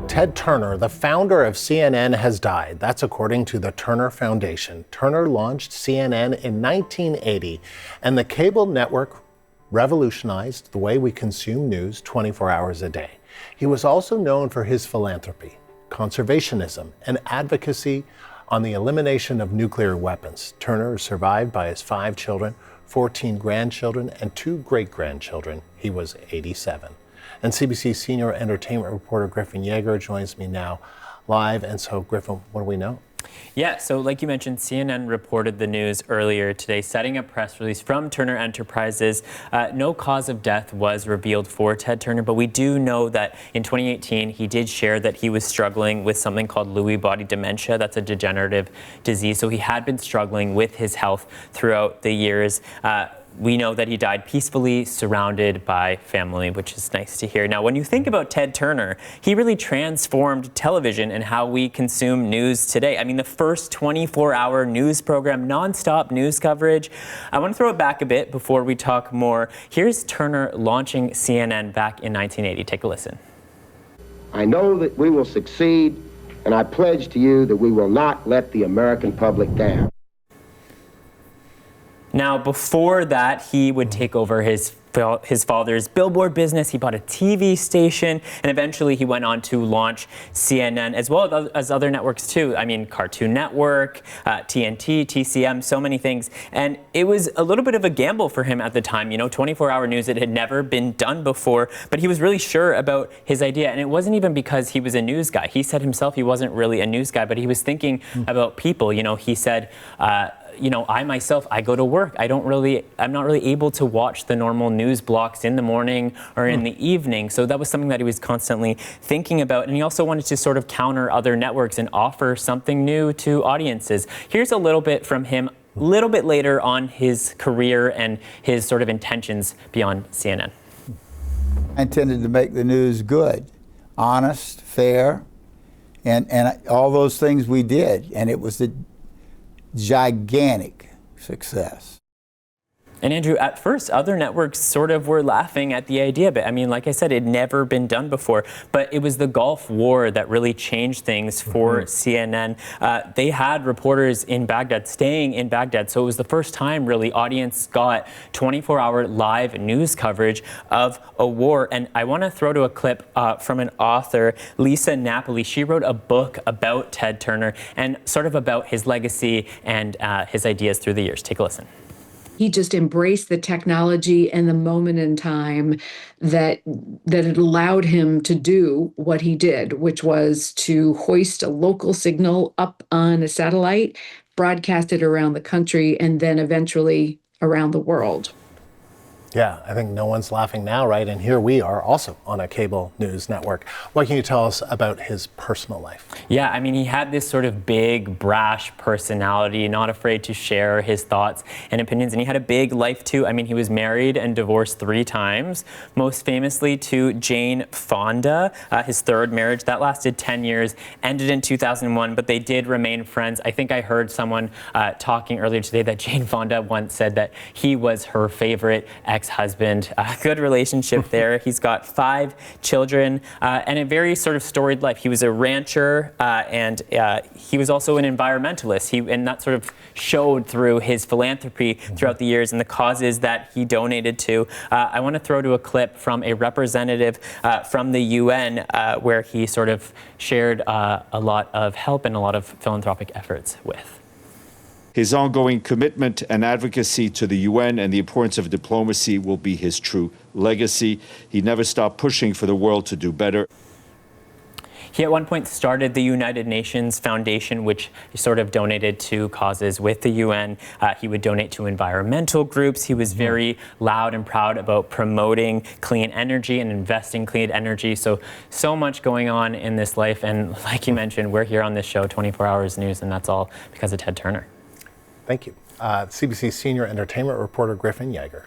Ted Turner, the founder of CNN, has died. That's according to the Turner Foundation. Turner launched CNN in 1980, and the cable network revolutionized the way we consume news 24 hours a day. He was also known for his philanthropy, conservationism, and advocacy on the elimination of nuclear weapons. Turner is survived by his 5 children, 14 grandchildren, and 2 great-grandchildren. He was 87. And CBC senior entertainment reporter Griffin Yeager joins me now live. And so, Griffin, what do we know? Yeah, so like you mentioned, CNN reported the news earlier today, citing a press release from Turner Enterprises. No cause of death was revealed for Ted Turner, but we do know that in 2018, he did share that he was struggling with something called Lewy body dementia. That's a degenerative disease. So he had been struggling with his health throughout the years. We know that he died peacefully, surrounded by family, which is nice to hear. Now, when you think about Ted Turner, he really transformed television and how we consume news today. I mean, the first 24-hour news program, nonstop news coverage. I want to throw it back a bit before we talk more. Here's Turner launching CNN back in 1980. Take a listen. I know that we will succeed, and I pledge to you that we will not let the American public down. Now, before that, he would take over his father's billboard business. He bought a TV station, and eventually he went on to launch CNN, as well as other networks too. I mean, Cartoon Network, TNT, TCM, so many things. And it was a little bit of a gamble for him at the time. You know, 24-hour news, it had never been done before, but he was really sure about his idea. And it wasn't even because he was a news guy. He said himself he wasn't really a news guy, but he was thinking about people. You know, he said, you know, I go to work. I'm not really able to watch the normal news blocks in the morning or in the evening. So that was something that he was constantly thinking about. And he also wanted to sort of counter other networks and offer something new to audiences. Here's a little bit from him a little bit later on his career and his sort of intentions beyond CNN. I intended to make the news good, honest, fair, and all those things we did. And it was a gigantic success. And Andrew, at first, other networks sort of were laughing at the idea, but I mean, like I said, it had never been done before. But it was the Gulf War that really changed things for CNN. They had reporters in Baghdad, staying in Baghdad, so it was the first time, really, audience got 24-hour live news coverage of a war. And I want to throw to a clip from an author, Lisa Napoli. She wrote a book about Ted Turner and sort of about his legacy and his ideas through the years. Take a listen. He just embraced the technology and the moment in time that it allowed him to do what he did, which was to hoist a local signal up on a satellite, broadcast it around the country, and then eventually around the world. Yeah, I think no one's laughing now, right? And here we are also on a cable news network. What can you tell us about his personal life? Yeah, I mean, he had this sort of big, brash personality, not afraid to share his thoughts and opinions. And he had a big life, too. I mean, he was married and divorced 3 times, most famously to Jane Fonda, his 3rd marriage. That lasted 10 years, ended in 2001, but they did remain friends. I think I heard someone talking earlier today that Jane Fonda once said that he was her favorite ex-husband. Good relationship there. He's got 5 children and a very sort of storied life. He was a rancher and he was also an environmentalist. And that sort of showed through his philanthropy throughout the years and the causes that he donated to. I want to throw to a clip from a representative from the UN where he sort of shared a lot of help and a lot of philanthropic efforts with. His ongoing commitment and advocacy to the UN and the importance of diplomacy will be his true legacy. He never stopped pushing for the world to do better. He at one point started the United Nations Foundation, which sort of donated to causes with the UN. He would donate to environmental groups. He was very loud and proud about promoting clean energy and investing clean energy. So much going on in this life. And like you mentioned, we're here on this show, 24 Hours News, and that's all because of Ted Turner. Thank you. CBC senior entertainment reporter Griffin Yeager.